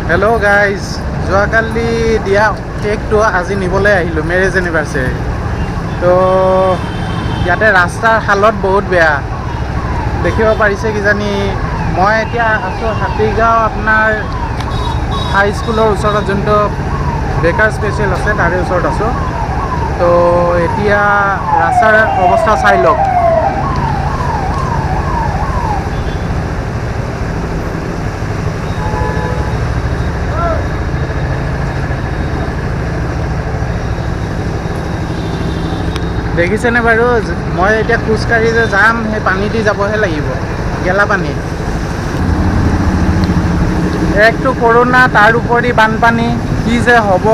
Hello' guys, যোৱাকালি দিয়া কেকটো আজি নিবলৈ আহিলোঁ মেৰেজ এনিভাৰ্চেৰী। তো ইয়াতে ৰাস্তাৰ হালত বহুত বেয়া, দেখিব পাৰিছে কিজানি। মই এতিয়া আছোঁ হাতীগাঁও আপোনাৰ হাইস্কুলৰ ওচৰত, যোনটো বেকাৰ স্পেচিয়েল আছে তাৰে ওচৰত আছোঁ। তো এতিয়া ৰাস্তাৰ অৱস্থা চাই লওক। দেখিছেনে বাৰু? মই এতিয়া খোজকাঢ়ি যে যাম, সেই পানী দি যাবহে লাগিব, গেলা পানী। একটো কৰোণা, তাৰ উপৰি বানপানী, কি যে হ'ব।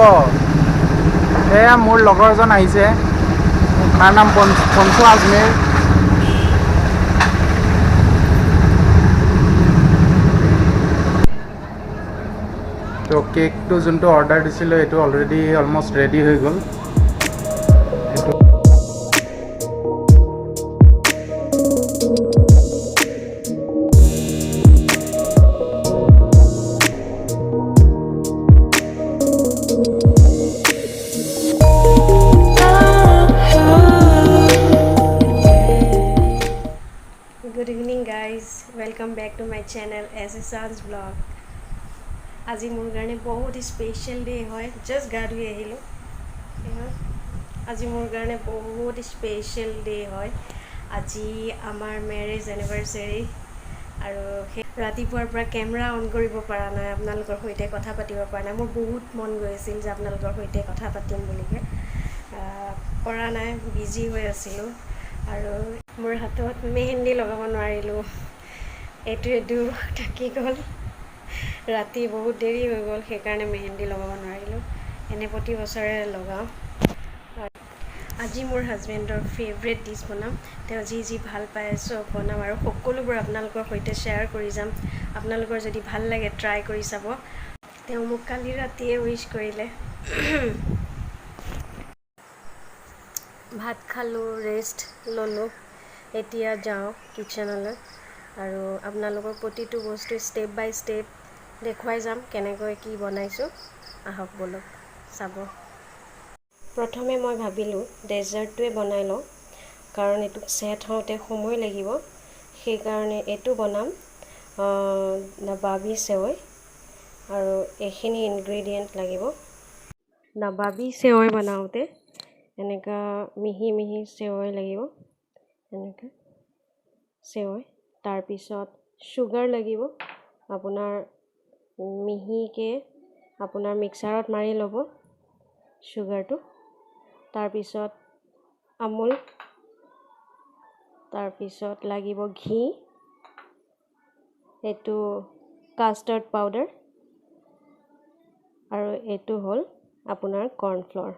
এয়া মোৰ লগৰজন আহিছে, তাৰ নাম পঞ্চু আজমেৰ। তো কেকটো যোনটো অৰ্ডাৰ দিছিলোঁ সেইটো অলৰেডি অলমষ্ট ৰেডি হৈ গ'ল। Good evening guys, welcome back to my channel SSR's vlog. আজি মোৰ কাৰণে বহুত স্পেচিয়েল ডে হয়, জাষ্ট গা ধুই আহিলোঁ। আজি মোৰ কাৰণে বহুত স্পেচিয়েল ডে হয়। আজি আমাৰ মেৰেজ এনিভাৰ্চেৰী, আৰু ৰাতিপুৱাৰ পৰা কেমেৰা অন কৰিব পৰা নাই, আপোনালোকৰ সৈতে কথা পাতিব পৰা নাই। মোৰ বহুত মন গৈ আছিল যে আপোনালোকৰ সৈতে কথা পাতিম বুলিকৈ, পৰা নাই, বিজি হৈ আছিলোঁ। আৰু মোৰ হাতত মেহেন্দি লগাব নোৱাৰিলোঁ, এইটো থাকি গ'ল। ৰাতি বহুত দেৰি হৈ গ'ল, সেইকাৰণে মেহেন্দি লগাব নোৱাৰিলোঁ। এনে প্ৰতি বছৰে লগাওঁ। আজি মোৰ হাজবেণ্ডৰ ফেভৰেট ডিছ বনাম। তেওঁ যি যি ভাল পায় চব বনাম, আৰু সকলোবোৰ আপোনালোকৰ সৈতে শ্বেয়াৰ কৰি যাম। আপোনালোকৰ যদি ভাল লাগে ট্ৰাই কৰি চাব। তেওঁ মোক কালি ৰাতিয়ে উইচ কৰিলে। ভাত খালোঁ, ৰেষ্ট ল'লোঁ, এতিয়া যাওঁ কিটচেনলৈ, আৰু আপোনালোকৰ প্ৰতিটো বস্তু ষ্টেপ বাই ষ্টেপ দেখুৱাই যাম কেনেকৈ কি বনাইছোঁ। আহক বলক চাব। প্ৰথমে মই ভাবিলোঁ ডেজাৰ্টটোৱে বনাই লওঁ, কাৰণ এইটো ছেট হওঁতে সময় লাগিব। সেইকাৰণে এইটো বনাম, নবাবী চেৱৈ, আৰু এইখিনি ইনগ্ৰেডিয়েণ্ট লাগিব। নবাবী চেৱৈ বনাওঁতে এনেকুৱা মিহি মিহি চেৱৈ লাগিব, এনেকৈ চেৱৈ। তাৰপিছত চুগাৰ লাগিব, আপোনাৰ মিহিকৈ আপোনাৰ মিক্সাৰত মাৰি ল'ব চুগাৰটো। তাৰপিছত আমুল, তাৰপিছত লাগিব ঘি, এইটো কাষ্টাৰ্ড পাউডাৰ, আৰু এইটো হ'ল আপোনাৰ কৰ্ণফ্ল'ৰ,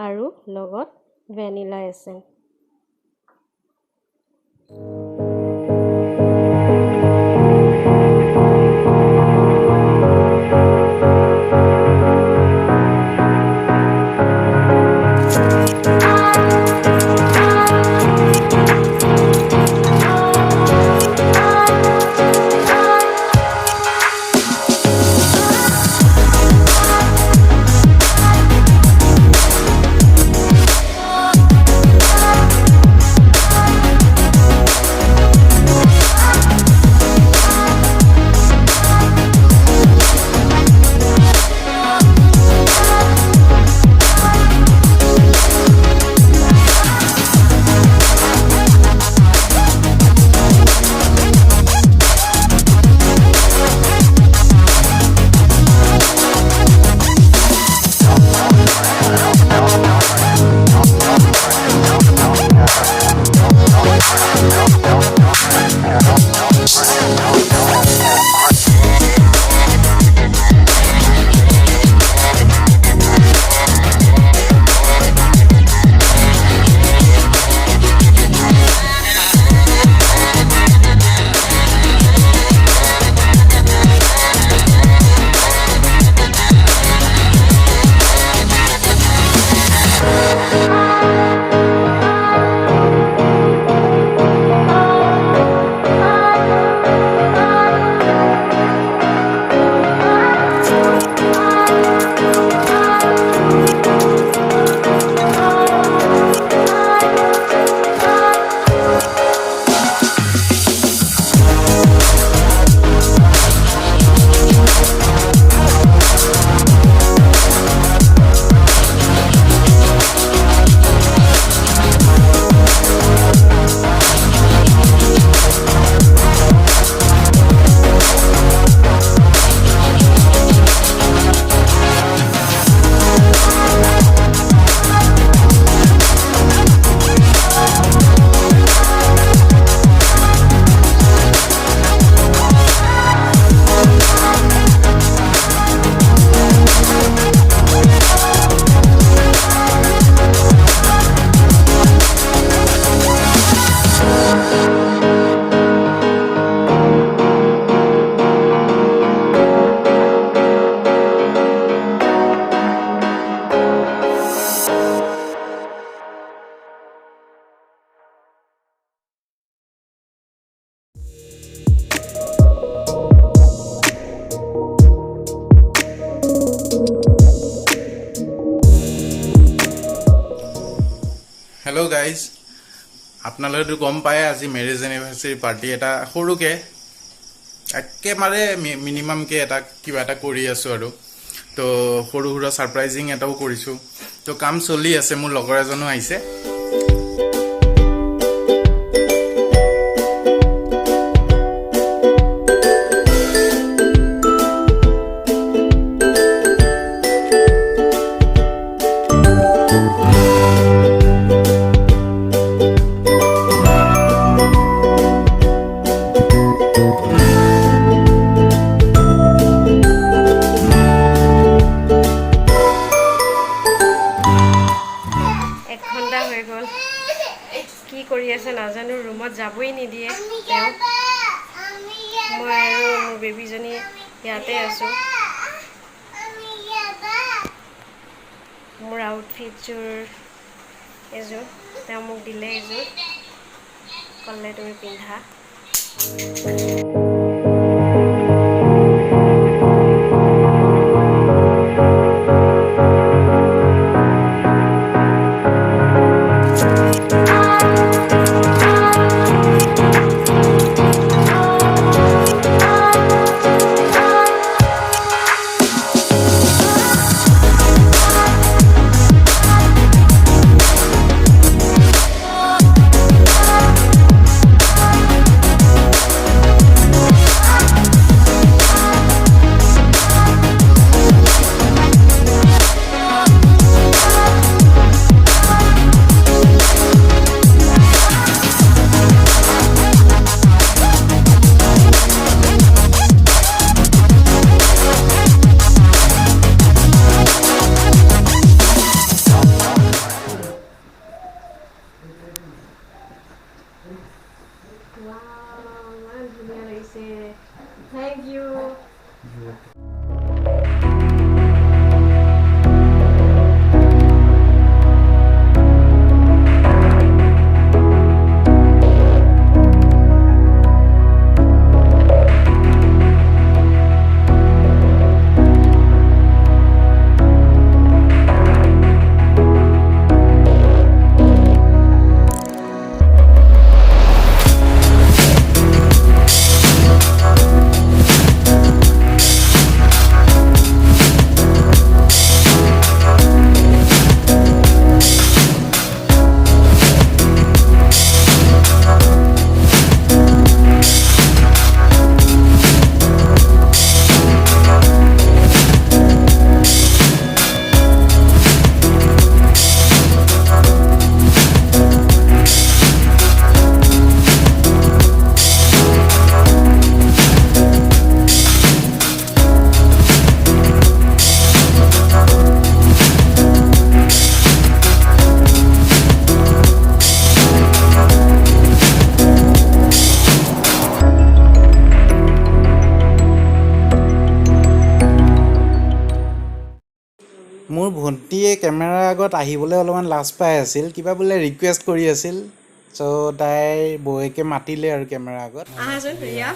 আৰু লগত ভেনিলা এছেঞ্চ। হেল্ল' গাইজ, আপোনালোকেতো গম পায় আজি মেৰেজ এনিভাৰ্চাৰী পাৰ্টি এটা সৰুকৈ একেবাৰে মিনিমামকৈ কিবা এটা কৰি আছোঁ আৰু তো সৰু সুৰা ছাৰপ্ৰাইজিং এটাও কৰিছোঁ। তো কাম চলি আছে, মোৰ লগৰ এজনো আহিছে। কি কৰি আছে নাজানো, ৰুমত যাবই নিদিয়ে তেওঁ। মই আৰু মোৰ বেবীজনী ইয়াতে আছোঁ। মোৰ আউটফিটযোৰ এযোৰ তেওঁ মোক দিলে, এযোৰ ক'লে তুমি পিন্ধা। Thank you. মোৰ ভণ্টিয়ে কেমেৰাৰ আগত আহিবলৈ অলপমান লাজ পাই আছিল, কিবা বোলে ৰিকুৱেষ্ট কৰি আছিল। চ' তাই বৌয়েকে মাতিলে আৰু কেমেৰাৰ আগত। আহাচোন ৰিয়া,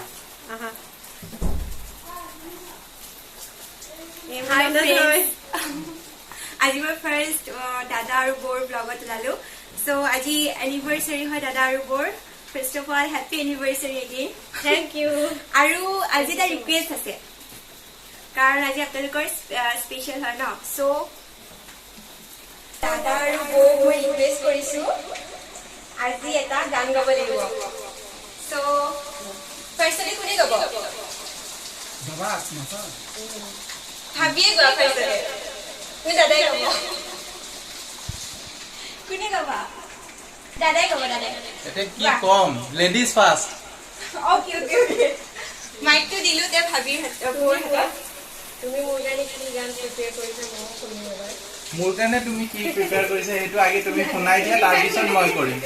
আহা। আজি মই ফাৰ্ষ্ট দাদা আৰু বৌৰ ব্লগত ওলালো। চ' আজি এনিভাৰ্চাৰী হয় দাদা আৰু বৌৰ। First of all happy anniversary again. Thank you. আৰু আজি এটা ৰিকুৱেষ্ট আছে, কাৰণ আজি আপোনালোকৰ স্পেচিয়েল হয় ন। চ' দাদা আৰু বৌ মই ৰিকুৱেষ্ট কৰিছো আজি এটা গান গাব লাগিব। চ' ফাৰ্ষ্টলি কোনে গাব? ভাবিয়ে গোৱা ফাৰ্ষ্টলি। তুমি দাদাই গাব। কোনে গাবা? দাদাই গাব, দাদাই। এতিয়া কি কম, ladies first. Okay okay okay. মাইকটো দিলো তে ভাবি বৌৰ হাতত। তুমি মোৰ কাৰণে কি গান প্ৰিপেয়াৰ কৰিছা মই শুনিম এবাৰ। মোৰ কাৰণে তুমি কি প্ৰিপেয়াৰ কৰিছা সেইটো আগে তুমি শুনাই দিয়া, তাৰপিছত মই কৰিম।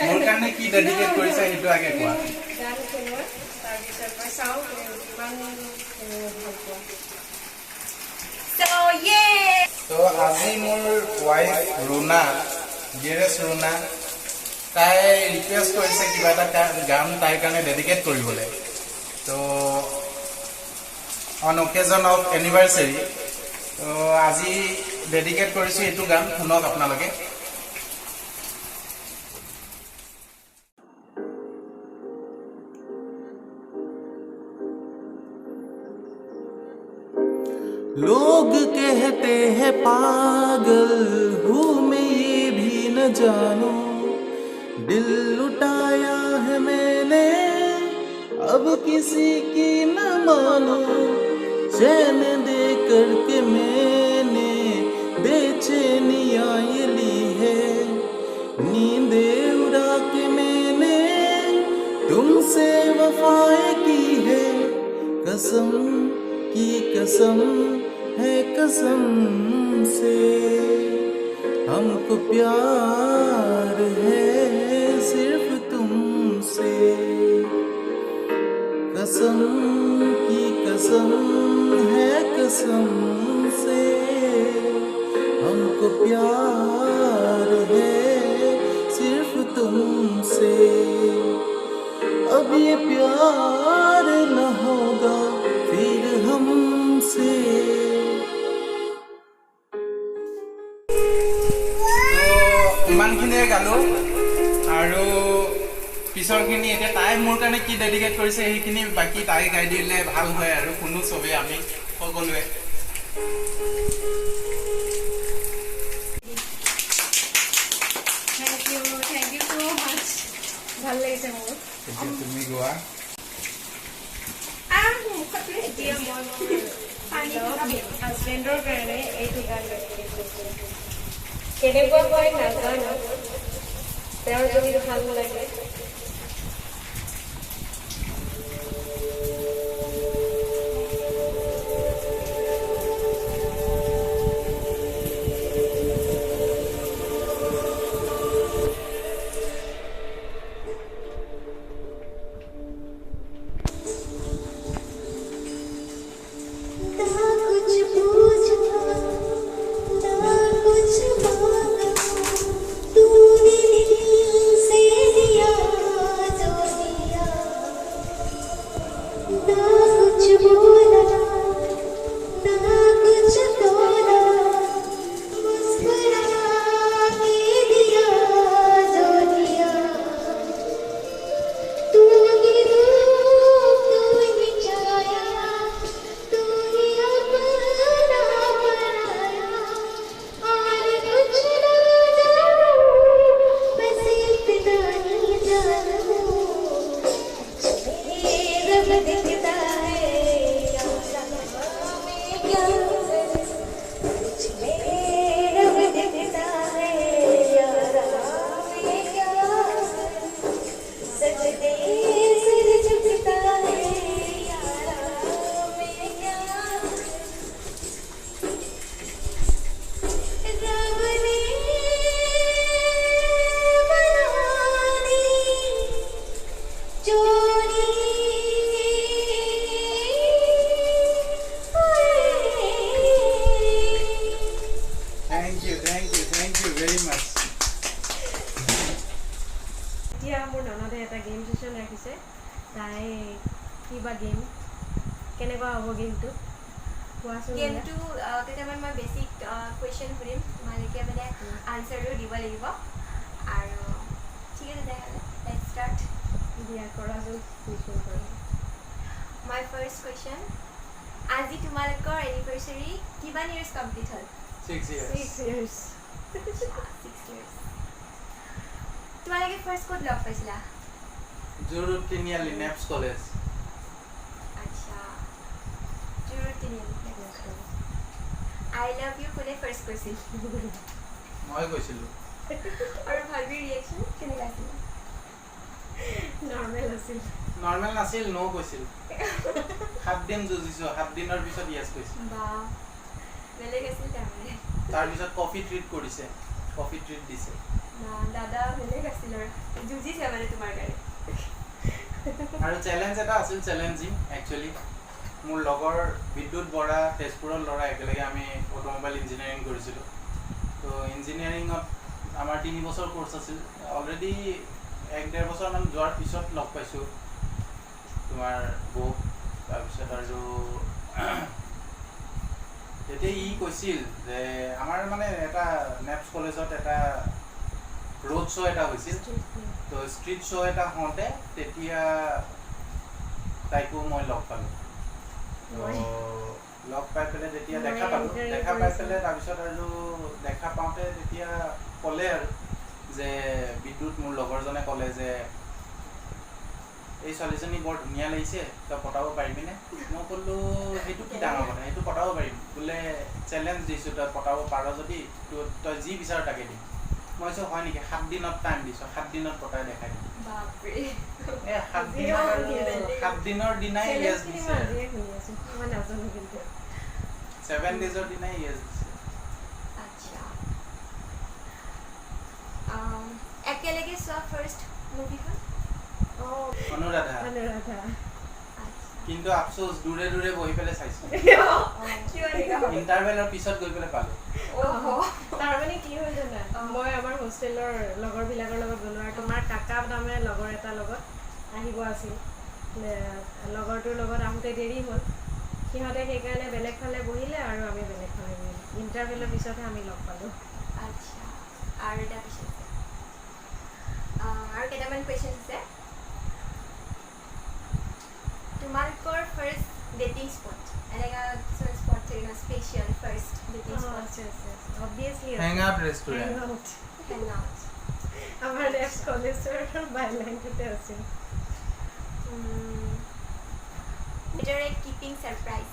মোৰ কাৰণে কি ডেডিকেট কৰিছা সেইটো আগে কোৱা। গান শুনোৱা, তাৰপিছত মই চাওঁ কিমান ভাল পোৱা। So yeah. তো আজি মোৰ ৱাইফ ৰুনা, ডিয়াৰেষ্ট ৰুনা, তাই ৰিকুৱেষ্ট কৰিছে কিবা এটা গান তাইৰ কাৰণে ডেডিকেট কৰিবলৈ। তো অন অকেজন অফ এনিভাৰ্চাৰী, তো আজি ডেডিকেট কৰিছোঁ এইটো গান, শুনক আপোনালোকে। लोग कहते हैं पागल हूँ मैं ये भी न जानू दिल लुटाया है मैंने अब किसी की न मानो चैन दे करके मैंने बेचैनियाँ ये ली है नींदे उड़ा के मैंने तुमसे वफाएं की है कसम की कसम है कसम से हमको प्यार है सिर्फ तुमसे कसम की कसम है कसम से हमको प्यार है सिर्फ तुमसे अब ये प्यार न होगा फिर हमसे ইমানখিনিয়ে গালোঁ আৰু পিছৰখিনি এতিয়া তাই মোৰ কাৰণে কি ডেডিকেট কৰিছে সেইখিনি বাকী তাই গাই দিলে ভাল হয় আৰু শুনো চবেই আমি সকলোৱে Thank you so much. ভাল লাগিছে মোৰ এতিয়া তুমি গোৱা এতিয়া মই হাজবেণ্ডৰ কাৰণে এইটো গান গাইছোঁ কেনেকুৱা হয় নাজানো তেওঁৰ যদি ভাল লাগে এতিয়া মোৰ ননদে এটা গেম ছেশ্যন ৰাখিছে তাই কিবা গেম কেনেকুৱা হ'ব গেমটো কোৱাচোন গেমটো কেইটামান মই বেছিক কুৱেশ্যন সুধিম তোমালোকে মানে আনচাৰো দিব লাগিব আৰু ঠিক আছে তেতিয়াহ'লে লেটছ ষ্টাৰ্ট দিয়া কৰাচোন কুৱেশ্যন কৰা মাই ফাৰ্ষ্ট কুৱেশ্যন আজি তোমালোকৰ এনিভাৰ্চাৰী কিমান ইয়াৰ্ছ কমপ্লিট হ'ল 6 years 6 years 6 years তোমালোকে ফাৰ্ষ্ট ক'ত লগ পাইছিলা জুৰুড তিনিআলি নেপছ কলেজ আচ্ছা জুৰুড তিনিআলি আই লাভ ইউ কোনে ফাৰ্ষ্ট কৈছিল মই কৈছিলোঁ আৰু ভাবিৰ ৰিয়েকশ্যন কেনেকুৱা আছিল নৰ্মেল আছিল নৰ্মেল নাছিল নো কৈছিল 7 দিন যুঁজিছোঁ 7 দিনৰ পিছত ইয়েছ কৈছিল বা বেলেগ আছিল তাৰমানে তাৰপিছত কফি ট্ৰিট কৰিছে কফি ট্ৰিট দিছে দাদা বেলেগ আছিল আৰু যুঁজিছে মানে তোমাৰ কাৰণে আৰু চেলেঞ্জ এটা আছিল চেলেঞ্জিং একচুৱেলি মোৰ লগৰ বিদ্যুৎ বৰা তেজপুৰৰ ল'ৰা একেলগে আমি অটোমোবাইল ইঞ্জিনিয়াৰিং কৰিছিলোঁ তো ইঞ্জিনিয়াৰিঙত আমাৰ 3 বছৰ কোৰ্চ আছিল অলৰেডি 1-1.5 বছৰমান যোৱাৰ পিছত লগ পাইছোঁ তোমাৰ বৌক তাৰপিছত আৰু তেতিয়া ই কৈছিল যে আমাৰ মানে এটা নেপছ কলেজত এটা ৰোড শ্ব' এটা হৈছিল তো ষ্ট্ৰীট শ্ব' এটা হওঁতে তেতিয়া তাইকো মই লগ পালোঁ লগ পাই পেলাই তেতিয়া মই দেখা পালোঁ, encourage দেখা পাই কৰিছোঁ। পেলাই তাৰপিছত আৰু দেখা পাওঁতে তেতিয়া ক'লে আৰু যে বিদ্যুৎ মোৰ লগৰজনে ক'লে যে এই ছোৱালীজনী বৰ ধুনীয়া লাগিছে, তই পটাব পাৰিবিনে? মই ক'লোঁ সেইটো কি ডাঙৰ কথা, সেইটো পটাব পাৰিম। বোলে চেলেঞ্জ দিছোঁ, তই পটাব পাৰ যদি তই যি বিচাৰ তাকে দিম। মই কৈছোঁ হয় নেকি, 7 দিনত টাইম দিছোঁ, 7 দিনত পটাই দেখাই দিম। বাপৰে এই 7 দিনৰ দিনাই ইয়েছ চেলেঞ্জখিনি দিছে মই আৰু। আজিয়ে শুনি আছোঁ, মই নাজানো কিন্তু। 7 ডেজৰ দিনাই ইয়েছ দিছে। আচ্ছা একেলগে চোৱা ফাৰ্ষ্ট মুভিখন অঁ অনুৰাধা। অনুৰাধা। কিন্তু আফচোচ দূৰে দূৰে বহি পেলাই চাইছোঁ। কিয় এনেকুৱা হ'ল? ইণ্টাৰভেলৰ পিছত গৈ পেলাই পালোঁ। তাৰমানে কি হ'ল জানা, মই আমাৰ হোষ্টেলৰ লগৰবিলাকৰ লগত গ'লোঁ আৰু তোমাৰ কাকা তাৰমানে লগৰ এটাৰ লগত আহিব আছিল। লগৰটোৰ লগত আহোঁতে দেৰি হ'ল, সিহঁতে সেইকাৰণে বেলেগ ফালে বহিলে আৰু আমি বেলেগ ফালে বহিলোঁ। ইণ্টাৰভেলৰ পিছতহে আমি লগ পালোঁ। আচ্ছা আৰু এটা কুৱেশ্যন আছে, আৰু কেইটামান কুৱেশ্যন আছে। তোমালোকৰ ফাৰ্ষ্ট ডেটিং স্পট এনেকুৱা কিছুমান স্পট থাকে ন, স্পেচিয়েল ফাৰ্ষ্ট ডেটিং স্পট আছে অবভিয়াছলি হেং আউট ৰেষ্টুৰেণ্ট। হেং আউট আমাৰ নেক্সট কলেজৰ বাইলাইনটোতে আছিল। ভিতৰে কিপিং ছাৰপ্ৰাইজ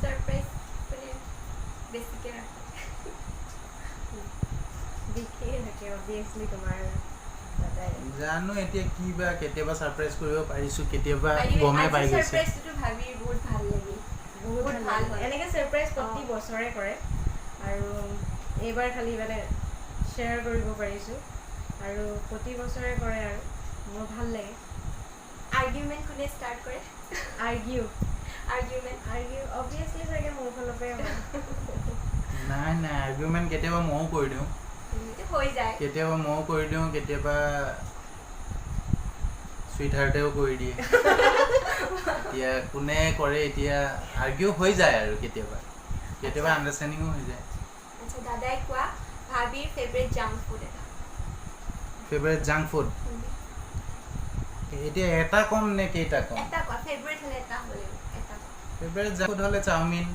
ছাৰপ্ৰাইজ মানে বেছিকৈ ৰাখে বিশেষ থাকে অবভিয়াছলি তোমাৰ দাদাই। জানো এতিয়া কি বা, কেতিয়াবা ছাৰপ্ৰাইজ কৰিব পাৰিছোঁ, কেতিয়াবা গমেই পাই গৈছে। ছাৰপ্ৰাইজটো ভাবি বহুত ভাল লাগিল। বহুত ভাল হয়। এনেকৈ ছাৰপ্ৰাইজ প্ৰতি বছৰে কৰে আৰু এইবাৰ খালি মানে শ্বেয়াৰ কৰিব পাৰিছোঁ আৰু প্ৰতি বছৰে কৰে আৰু মোৰ ভাল লাগে। আৰ্গুমেণ্ট কোনে ষ্টাৰ্ট কৰে? আৰ্গিউ অবভিয়াছলি চাগে মোৰ ফালৰ পৰাই হয়। নাই নাই, আৰ্গুমেণ্ট কেতিয়াবা ময়ো কৰি দিওঁ, এইটো হৈ যায়। কেতিয়াবা কেতিয়াবা চুইটহাৰ্টেও কৰি দিয়ে। এতিয়া কোনে কৰে, এতিয়া আৰ্গিউ হৈ যায় আৰু কেতিয়াবা আণ্ডাৰষ্টেণ্ডিঙো হৈ যায়। আচ্ছা দাদাই কোৱা ভাবিৰ ফেভৰেট জাংক ফুড এটা। ফেভৰেট জাংক ফুড এতিয়া এটা কম নে কেইটা কম? এটা কোৱা, ফেভৰেট হ'লে এটা হ'লে এটা কোৱা। ফেভৰেট জাংক ফুড হ'লে চাওমিন।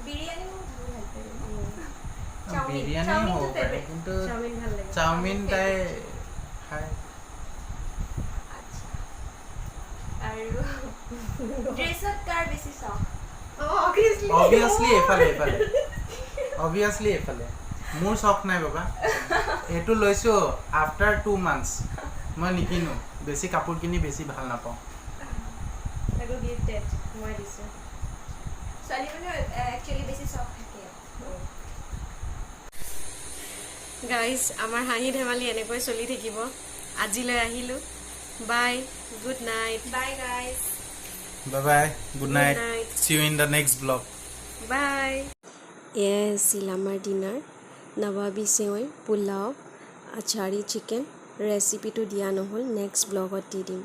বিৰিয়ানী মোৰ ভাল লাগে। বিৰিয়ানী হ'ব পাৰে, কিন্তু চাওমিন ভাল লাগে। চাওমিন তাই খায়। আচ্ছা আৰু ড্ৰেছত কাৰ বেছি চখ? অবভিয়াছলি এইফালে মোৰ চখ নাই বাবা, এইটো লৈছোঁ আফটাৰ 2 months। মই নিকিনো, বেছি কাপোৰ কিনি বেছি ভাল নাপাওঁ। তাকো গিফ্টেড মই দিছোঁ। ছোৱালী মানুহৰ একচুৱেলি বেছি চখ থাকে। গাইজ আমাৰ হাঁহি ধেমালি এনেকৈ চলি থাকিব। আজিলৈ আহিলোঁ, bye, good night. Bye guys. Bye, good night, night. see you in the next vlog. Bye. এয়াই আছিল আমাৰ ডিনাৰ, নৱাবী চেৱৈ, পোলাও, আচাৰী চিকেন। ৰেচিপিটো দিয়া নহ'ল, নেক্সট ব্লগত দি দিম।